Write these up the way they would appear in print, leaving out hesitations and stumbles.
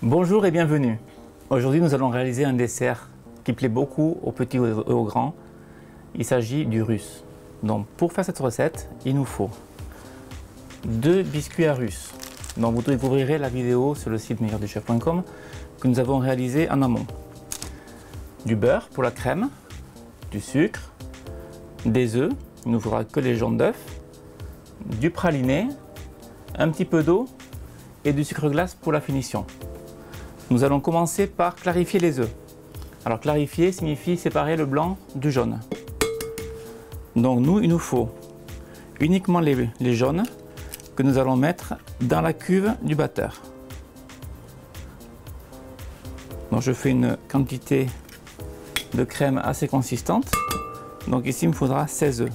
Bonjour et bienvenue. Aujourd'hui, nous allons réaliser un dessert qui plaît beaucoup aux petits et aux grands. Il s'agit du russe. Donc, pour faire cette recette, il nous faut 2 biscuits à russe. Donc, vous découvrirez la vidéo sur le site meilleurduchef.com que nous avons réalisé en amont. Du beurre pour la crème, du sucre, des œufs, il ne nous faudra que les jaunes d'œufs, du praliné, un petit peu d'eau et du sucre glace pour la finition. Nous allons commencer par clarifier les œufs. Alors clarifier signifie séparer le blanc du jaune. Donc il nous faut uniquement les jaunes que nous allons mettre dans la cuve du batteur. Donc je fais une quantité de crème assez consistante. Donc ici il me faudra 16 œufs.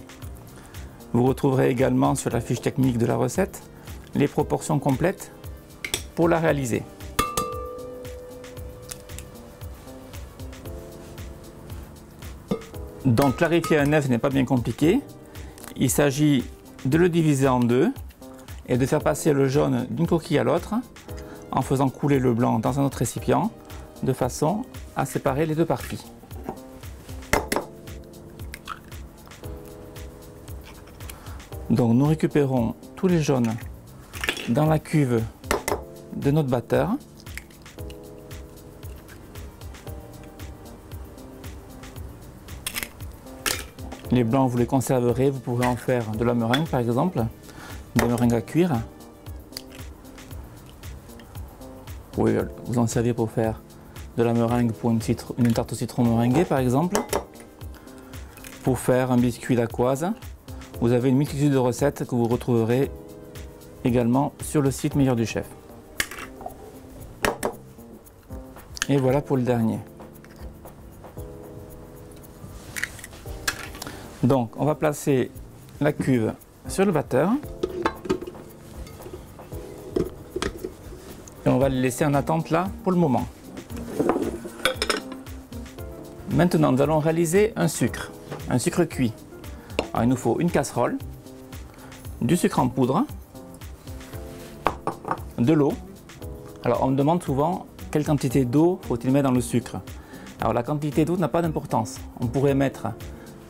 Vous retrouverez également sur la fiche technique de la recette les proportions complètes pour la réaliser. Donc clarifier un œuf n'est pas bien compliqué. Il s'agit de le diviser en deux et de faire passer le jaune d'une coquille à l'autre en faisant couler le blanc dans un autre récipient de façon à séparer les deux parties. Donc nous récupérons tous les jaunes dans la cuve de notre batteur. Les blancs, vous les conserverez, vous pourrez en faire de la meringue par exemple, des meringues à cuire. Vous pouvez vous en servir pour faire de la meringue pour une tarte au citron meringuée par exemple. Pour faire un biscuit dacquoise, vous avez une multitude de recettes que vous retrouverez également sur le site Meilleur du Chef. Et voilà pour le dernier. Donc on va placer la cuve sur le batteur et on va le laisser en attente là pour le moment. Maintenant nous allons réaliser un sucre cuit. Alors, il nous faut une casserole, du sucre en poudre, de l'eau. Alors on me demande souvent quelle quantité d'eau faut-il mettre dans le sucre. Alors la quantité d'eau n'a pas d'importance. On pourrait mettre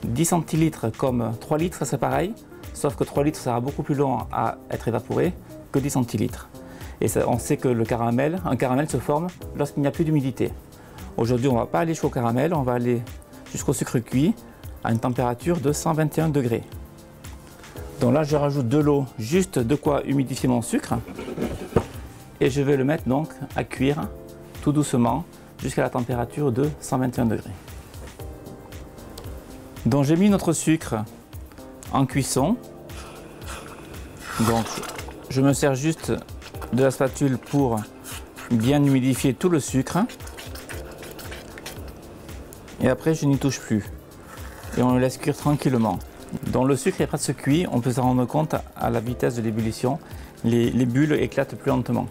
10 centilitres comme 3 litres, ça c'est pareil, sauf que 3 litres ça sera beaucoup plus long à être évaporé que 10 centilitres. Et ça, on sait que un caramel se forme lorsqu'il n'y a plus d'humidité. Aujourd'hui on ne va pas aller jusqu'au caramel, on va aller jusqu'au sucre cuit à une température de 121 degrés. Donc là je rajoute de l'eau, juste de quoi humidifier mon sucre. Et je vais le mettre donc à cuire tout doucement jusqu'à la température de 121 degrés. Donc j'ai mis notre sucre en cuisson. Donc je me sers juste de la spatule pour bien humidifier tout le sucre. Et après je n'y touche plus. Et on le laisse cuire tranquillement. Donc le sucre est presque cuit, on peut s'en rendre compte à la vitesse de l'ébullition. Les bulles éclatent plus lentement.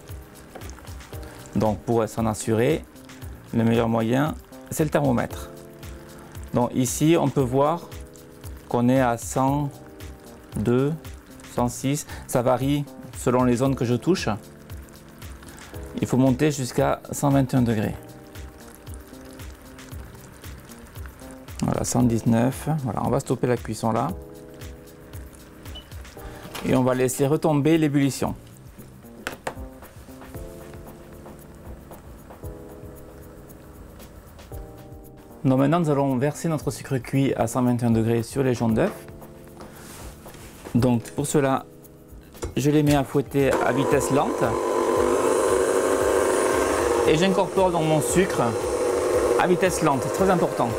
Donc pour s'en assurer, le meilleur moyen c'est le thermomètre. Donc ici on peut voir qu'on est à 102, 106, ça varie selon les zones que je touche. Il faut monter jusqu'à 121 degrés. Voilà, 119, voilà, on va stopper la cuisson là. Et on va laisser retomber l'ébullition. Donc maintenant nous allons verser notre sucre cuit à 121 degrés sur les jaunes d'œufs. Donc pour cela, je les mets à fouetter à vitesse lente. Et j'incorpore donc mon sucre à vitesse lente, c'est très important.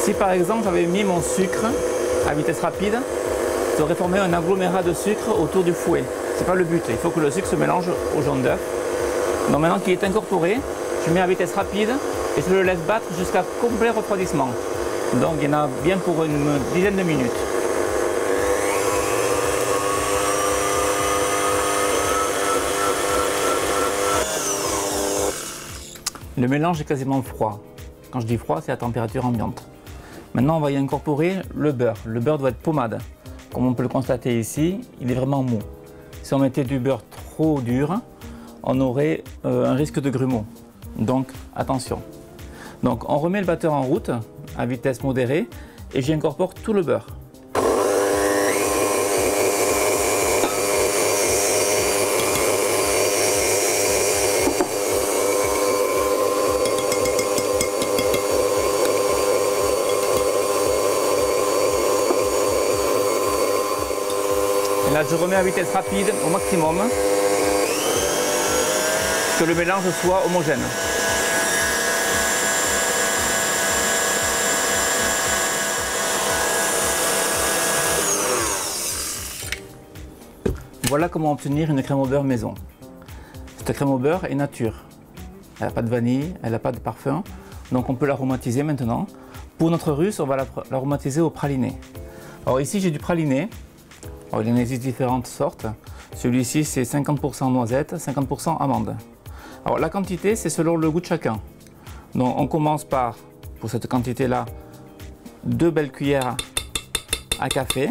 Si par exemple j'avais mis mon sucre à vitesse rapide, ça aurait formé un agglomérat de sucre autour du fouet. Ce n'est pas le but, il faut que le sucre se mélange au jaune d'œuf. Donc maintenant qu'il est incorporé, je mets à vitesse rapide et je le laisse battre jusqu'à complet refroidissement. Donc il y en a bien pour une dizaine de minutes. Le mélange est quasiment froid. Quand je dis froid, c'est à température ambiante. Maintenant, on va y incorporer le beurre. Le beurre doit être pommade. Comme on peut le constater ici, il est vraiment mou. Si on mettait du beurre trop dur, on aurait un risque de grumeaux. Donc attention. Donc on remet le batteur en route à vitesse modérée et j'y incorpore tout le beurre. Et là je remets à vitesse rapide au maximum, que le mélange soit homogène. Voilà comment obtenir une crème au beurre maison. Cette crème au beurre est nature. Elle n'a pas de vanille, elle n'a pas de parfum, donc on peut l'aromatiser maintenant. Pour notre russe, on va l'aromatiser au praliné. Alors ici j'ai du praliné. Alors, il en existe différentes sortes. Celui-ci c'est 50% noisette, 50% amande. Alors la quantité c'est selon le goût de chacun. Donc on commence par, pour cette quantité-là, 2 belles cuillères à café.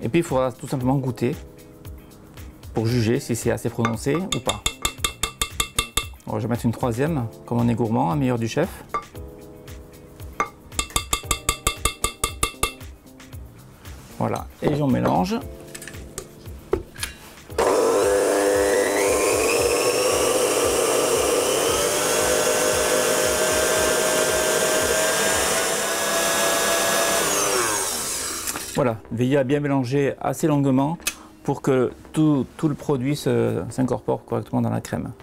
Et puis il faudra tout simplement goûter pour juger si c'est assez prononcé ou pas. Alors, je vais mettre une troisième, comme on est gourmand, un meilleur du chef. Voilà, et j'en mélange. Voilà, veillez à bien mélanger assez longuement pour que tout le produit s'incorpore correctement dans la crème.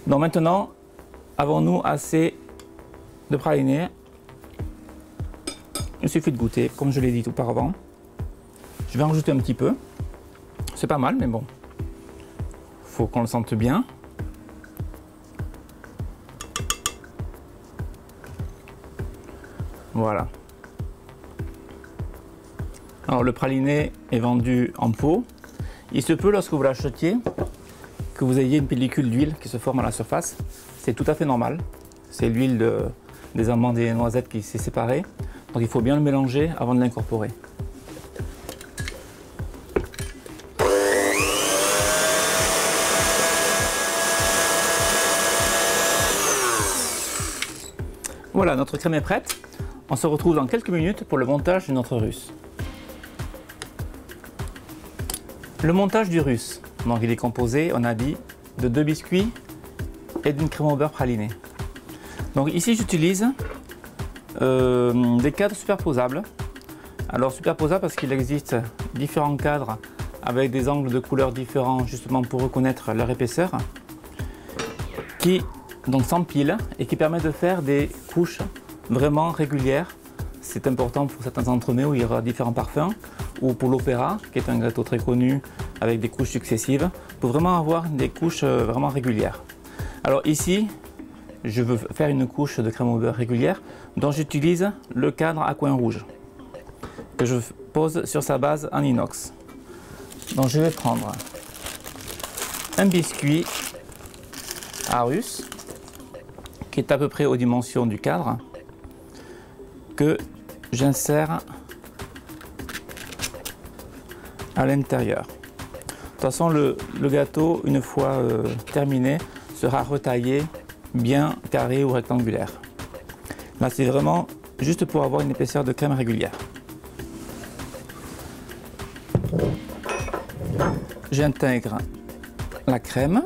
Donc maintenant, avons-nous assez de praliné? Il suffit de goûter, comme je l'ai dit auparavant. Je vais en rajouter un petit peu. C'est pas mal, mais bon, faut qu'on le sente bien. Voilà. Alors le praliné est vendu en pot. Il se peut, lorsque vous l'achetiez, que vous ayez une pellicule d'huile qui se forme à la surface. C'est tout à fait normal. C'est l'huile des amandes et des noisettes qui s'est séparée. Donc il faut bien le mélanger avant de l'incorporer. Voilà, notre crème est prête. On se retrouve dans quelques minutes pour le montage de notre russe. Le montage du russe, donc il est composé, on a dit, de 2 biscuits et d'une crème au beurre pralinée. Donc ici j'utilise des cadres superposables. Alors superposables parce qu'il existe différents cadres avec des angles de couleurs différents justement pour reconnaître leur épaisseur, qui donc s'empilent et qui permettent de faire des couches vraiment régulières. C'est important pour certains entremets où il y aura différents parfums, ou pour l'opéra, qui est un gâteau très connu avec des couches successives, pour vraiment avoir des couches vraiment régulières. Alors ici, je veux faire une couche de crème au beurre régulière, dont j'utilise le cadre à coin rouge, que je pose sur sa base en inox. Donc je vais prendre un biscuit à russe, qui est à peu près aux dimensions du cadre, que j'insère à l'intérieur. De toute façon, le gâteau, une fois terminé, sera retaillé bien carré ou rectangulaire. Là, c'est vraiment juste pour avoir une épaisseur de crème régulière. J'intègre la crème.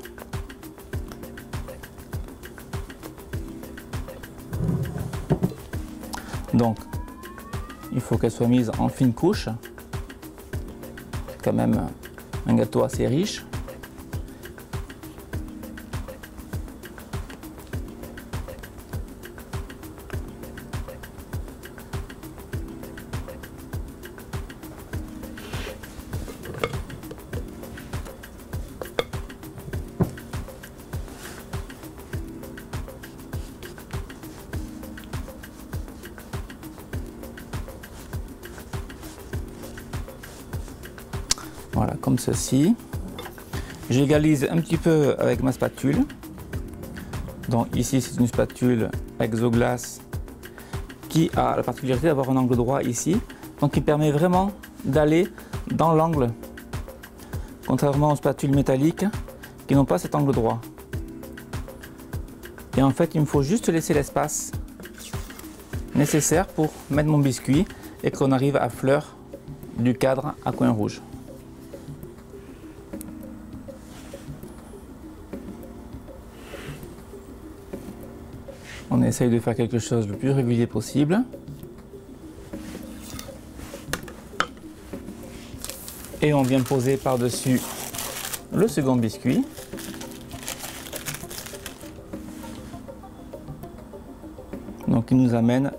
Donc, il faut qu'elle soit mise en fine couche. C'est quand même un gâteau assez riche. comme ceci. J'égalise un petit peu avec ma spatule. Donc ici c'est une spatule Exoglass qui a la particularité d'avoir un angle droit ici, donc qui permet vraiment d'aller dans l'angle, contrairement aux spatules métalliques qui n'ont pas cet angle droit. Et en fait il me faut juste laisser l'espace nécessaire pour mettre mon biscuit et qu'on arrive à fleur du cadre à coin rouge. On essaye de faire quelque chose le plus régulier possible. Et on vient poser par-dessus le second biscuit. Donc il nous amène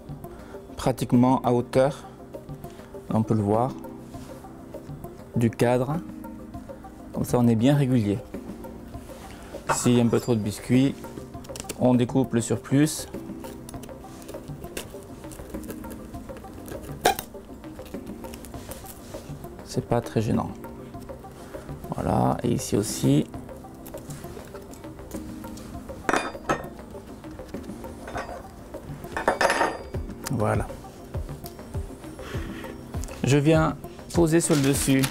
pratiquement à hauteur, on peut le voir, du cadre. Comme ça on est bien régulier. S'il y a un peu trop de biscuits, on découpe le surplus. C'est pas très gênant. Voilà, et ici aussi. Voilà. Je viens poser sur le dessus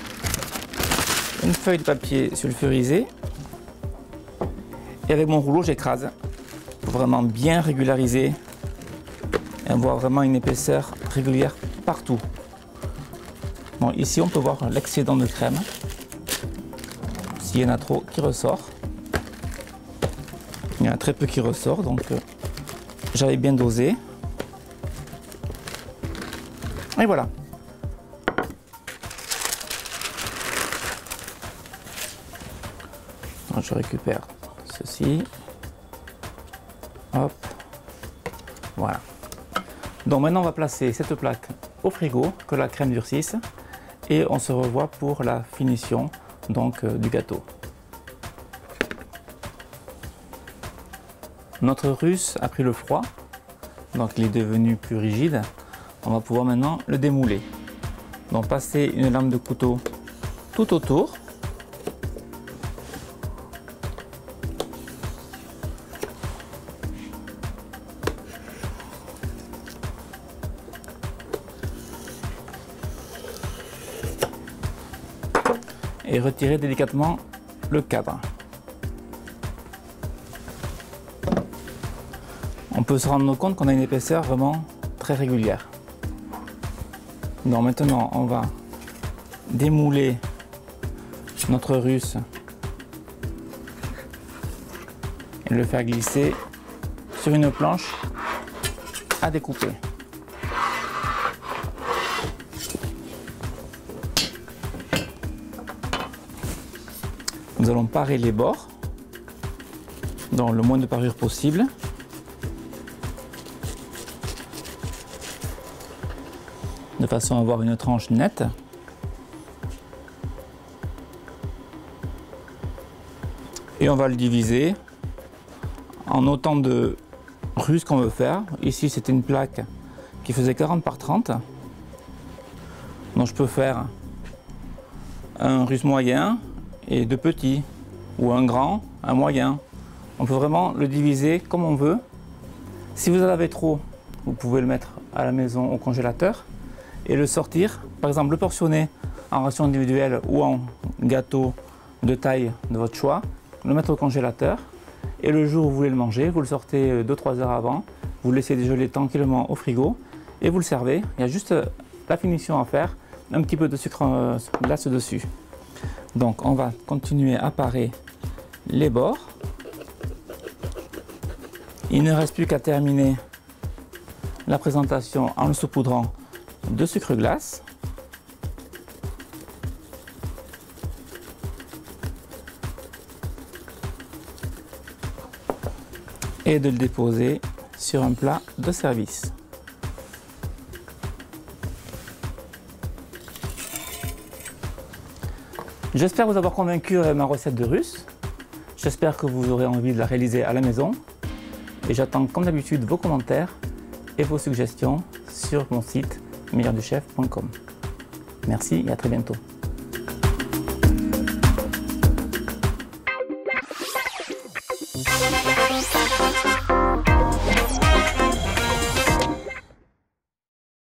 une feuille de papier sulfurisé. Et avec mon rouleau, j'écrase pour vraiment bien régulariser et avoir vraiment une épaisseur régulière partout. Bon, ici on peut voir l'excédent de crème, s'il y en a trop qui ressort. Il y en a très peu qui ressort, donc j'avais bien dosé. Et voilà. Donc, je récupère ceci. Hop. Voilà. Donc maintenant on va placer cette plaque au frigo, que la crème durcisse, et on se revoit pour la finition donc du gâteau. Notre russe a pris le froid, donc il est devenu plus rigide. On va pouvoir maintenant le démouler. Donc passer une lame de couteau tout autour. Et retirer délicatement le cadre. On peut se rendre compte qu'on a une épaisseur vraiment très régulière. Donc maintenant on va démouler notre russe et le faire glisser sur une planche à découper. Nous allons parer les bords dans le moins de parure possible. De façon à avoir une tranche nette. Et on va le diviser en autant de russes qu'on veut faire. Ici c'était une plaque qui faisait 40 par 30. Donc je peux faire un russe moyen et deux petits, ou un grand, un moyen. On peut vraiment le diviser comme on veut. Si vous en avez trop, vous pouvez le mettre à la maison au congélateur et le sortir, par exemple le portionner en ration individuelle ou en gâteau de taille de votre choix, le mettre au congélateur et le jour où vous voulez le manger, vous le sortez 2-3 heures avant, vous le laissez dégeler tranquillement au frigo et vous le servez. Il y a juste la finition à faire, un petit peu de sucre glace dessus. Donc on va continuer à parer les bords. Il ne reste plus qu'à terminer la présentation en le saupoudrant de sucre glace. Et de le déposer sur un plat de service. J'espère vous avoir convaincu avec ma recette de russe. J'espère que vous aurez envie de la réaliser à la maison. Et j'attends comme d'habitude vos commentaires et vos suggestions sur mon site meilleurduchef.com. Merci et à très bientôt. Thank you.